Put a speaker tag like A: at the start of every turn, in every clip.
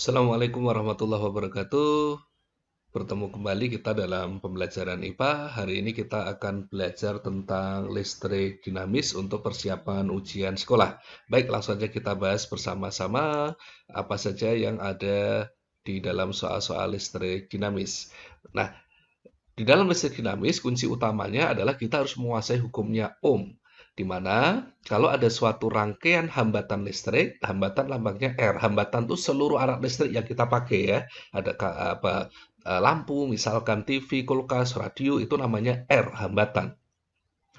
A: Assalamualaikum warahmatullahi wabarakatuh. Bertemu kembali kita dalam pembelajaran IPA. Hari ini kita akan belajar tentang listrik dinamis untuk persiapan ujian sekolah. Baik, langsung saja kita bahas bersama-sama apa saja yang ada di dalam soal-soal listrik dinamis. Nah, di dalam listrik dinamis, kunci utamanya adalah kita harus menguasai hukumnya Ohm, di mana kalau ada suatu rangkaian hambatan listrik, hambatan lambangnya R. Hambatan itu seluruh alat listrik yang kita pakai ya. Ada lampu, misalkan TV, kulkas, radio, itu namanya R, hambatan.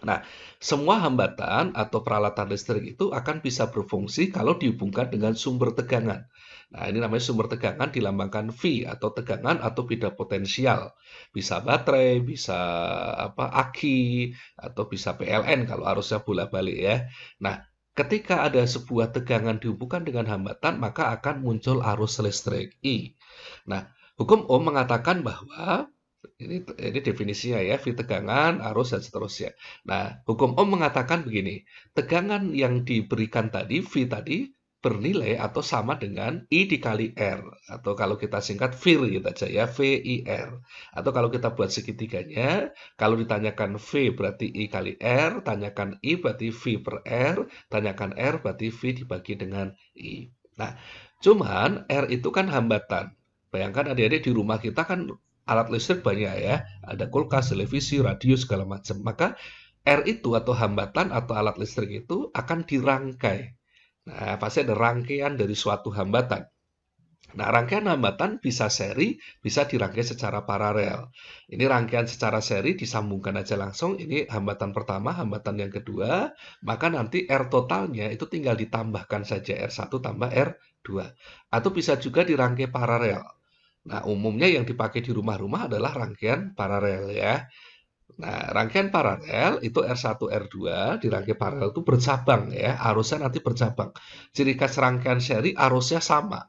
A: Nah, semua hambatan atau peralatan listrik itu akan bisa berfungsi kalau dihubungkan dengan sumber tegangan. Nah, ini namanya sumber tegangan dilambangkan V atau tegangan atau beda potensial. Bisa baterai, bisa aki, atau bisa PLN kalau arusnya bolak-balik ya. Nah, ketika ada sebuah tegangan dihubungkan dengan hambatan, maka akan muncul arus listrik I. Nah, hukum Ohm mengatakan bahwa ini definisinya ya, V tegangan, arus, dan seterusnya. Nah, hukum Ohm mengatakan begini, tegangan yang diberikan tadi, V tadi, bernilai atau sama dengan I dikali R. Atau kalau kita singkat VIR gitu aja ya, VIR. Atau kalau kita buat segitiganya, kalau ditanyakan V berarti I kali R, tanyakan I berarti V per R, tanyakan R berarti V dibagi dengan I. Nah, cuman R itu kan hambatan. Bayangkan adik-adik di rumah kita kan alat listrik banyak ya, ada kulkas, televisi, radio, segala macam. Maka R itu atau hambatan atau alat listrik itu akan dirangkai. Nah, pasti ada rangkaian dari suatu hambatan. Nah, rangkaian hambatan bisa seri, bisa dirangkai secara paralel. Ini rangkaian secara seri disambungkan aja langsung. Ini hambatan pertama, hambatan yang kedua. Maka nanti R totalnya itu tinggal ditambahkan saja R1 tambah R2. Atau bisa juga dirangkai paralel. Nah, umumnya yang dipakai di rumah-rumah adalah rangkaian paralel ya. Nah, rangkaian paralel itu R1, R2 di rangkaian paralel itu bercabang ya, arusnya nanti bercabang. Ciri khas rangkaian seri arusnya sama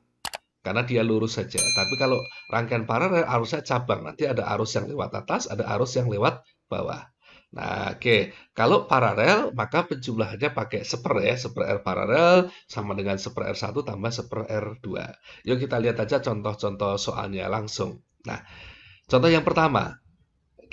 A: karena dia lurus saja. Tapi kalau rangkaian paralel arusnya cabang, nanti ada arus yang lewat atas, ada arus yang lewat bawah. Nah, oke. Kalau paralel, maka penjumlahannya pakai seper ya. Seper R paralel sama dengan seper R1 tambah seper R2. Yuk kita lihat aja contoh-contoh soalnya langsung. Nah, contoh yang pertama.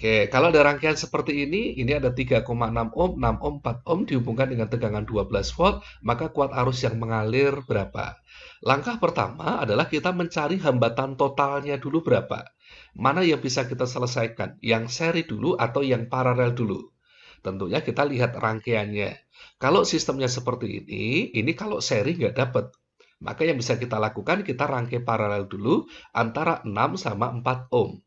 A: Oke, kalau ada rangkaian seperti ini ada 3,6 ohm, 6 ohm, 4 ohm dihubungkan dengan tegangan 12 volt, maka kuat arus yang mengalir berapa? Langkah pertama adalah kita mencari hambatan totalnya dulu berapa. Mana yang bisa kita selesaikan? Yang seri dulu atau yang paralel dulu? Tentunya kita lihat rangkaiannya. Kalau sistemnya seperti ini kalau seri nggak dapat. Maka yang bisa kita lakukan, kita rangkai paralel dulu antara 6 sama 4 ohm.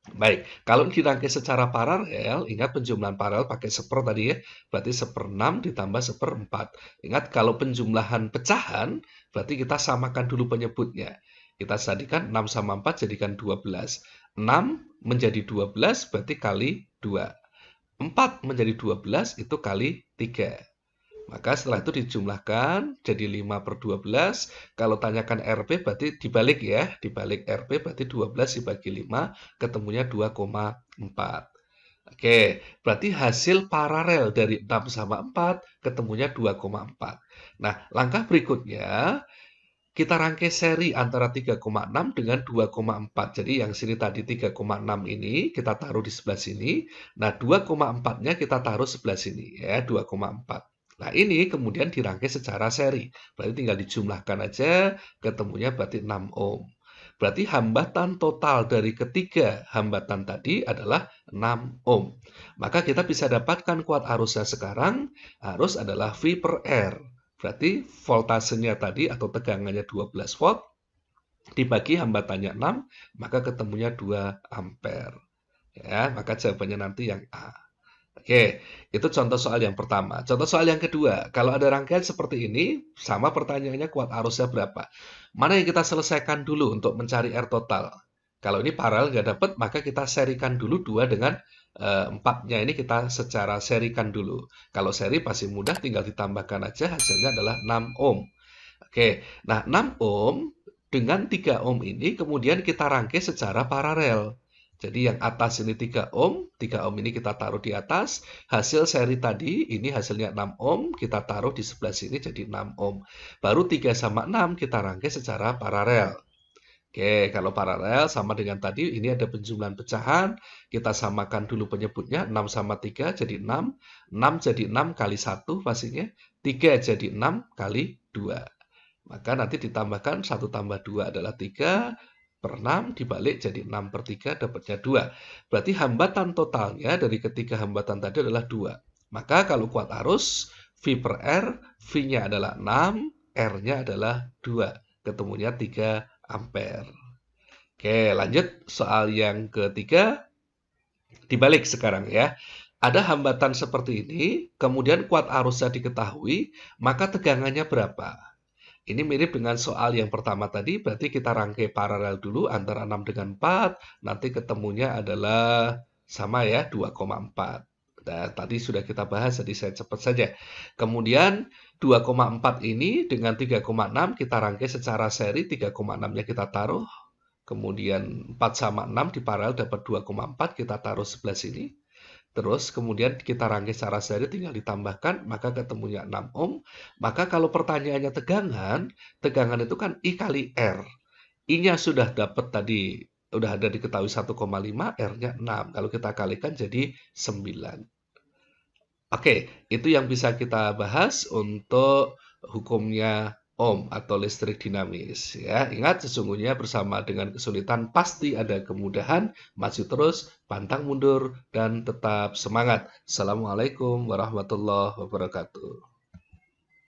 A: Baik, kalau dirangkai secara paralel, ingat penjumlahan paralel pakai seper tadi ya, berarti seperenam ditambah seperempat. Ingat kalau penjumlahan pecahan, berarti kita samakan dulu penyebutnya. Kita jadikan 6 sama 4 jadikan 12. 6 menjadi 12 berarti kali 2. 4 menjadi 12 itu kali 3. Maka setelah itu dijumlahkan jadi 5/12. Kalau tanyakan RP berarti dibalik ya. Dibalik RP berarti 12 dibagi 5 ketemunya 2,4. Oke, berarti hasil paralel dari 6 sama 4 ketemunya 2,4. Nah, langkah berikutnya kita rangkai seri antara 3,6 dengan 2,4. Jadi yang sini tadi 3,6 ini kita taruh di sebelah sini. Nah, 2,4-nya kita taruh sebelah sini ya, 2,4. Nah, ini kemudian dirangkai secara seri. Berarti tinggal dijumlahkan aja, ketemunya berarti 6 ohm. Berarti hambatan total dari ketiga hambatan tadi adalah 6 ohm. Maka kita bisa dapatkan kuat arusnya sekarang, arus adalah V per R. Berarti voltasenya tadi atau tegangannya 12 volt dibagi hambatannya 6, maka ketemunya 2 ampere. Ya, maka jawabannya nanti yang A. Oke, itu contoh soal yang pertama. Contoh soal yang kedua, kalau ada rangkaian seperti ini, sama pertanyaannya kuat arusnya berapa? Mana yang kita selesaikan dulu untuk mencari R total? Kalau ini paralel nggak dapat, maka kita serikan dulu 2 dengan 4-nya ini kita secara serikan dulu. Kalau seri pasti mudah, tinggal ditambahkan aja, hasilnya adalah 6 ohm. Oke, nah 6 ohm dengan 3 ohm ini kemudian kita rangkai secara paralel. Jadi yang atas ini 3 ohm, 3 ohm ini kita taruh di atas. Hasil seri tadi, ini hasilnya 6 ohm, kita taruh di sebelah sini jadi 6 ohm. Baru 3 sama 6 kita rangkai secara paralel. Oke, kalau paralel sama dengan tadi, ini ada penjumlahan pecahan, kita samakan dulu penyebutnya, 6 sama 3 jadi 6, 6 jadi 6 kali 1 pastinya, 3 jadi 6 kali 2. Maka nanti ditambahkan 1 tambah 2 adalah 3, per 6 dibalik jadi 6 per 3 dapatnya 2. Berarti hambatan totalnya dari ketiga hambatan tadi adalah 2. Maka kalau kuat arus, V per R, V-nya adalah 6, R-nya adalah 2. Ketemunya 3 ampere. Oke, lanjut soal yang ketiga. Dibalik sekarang ya. Ada hambatan seperti ini, kemudian kuat arusnya diketahui, maka tegangannya berapa? Ini mirip dengan soal yang pertama tadi, berarti kita rangkai paralel dulu antara 6 dengan 4, nanti ketemunya adalah sama ya, 2,4. Nah, tadi sudah kita bahas, jadi saya cepat saja. Kemudian 2,4 ini dengan 3,6 kita rangkai secara seri, 3,6-nya kita taruh, kemudian 4 sama 6 di paralel dapat 2,4, kita taruh sebelah sini. Terus kemudian kita rangkai secara seri tinggal ditambahkan, maka ketemunya 6 ohm. Maka kalau pertanyaannya tegangan, tegangan itu kan I kali R. I-nya sudah dapat tadi, sudah ada diketahui 1,5, R-nya 6. Kalau kita kalikan jadi 9. Oke, itu yang bisa kita bahas untuk hukumnya Ohm atau listrik dinamis. Ya, ingat sesungguhnya bersama dengan kesulitan pasti ada kemudahan. Maju terus, pantang mundur, dan tetap semangat. Assalamualaikum warahmatullahi wabarakatuh.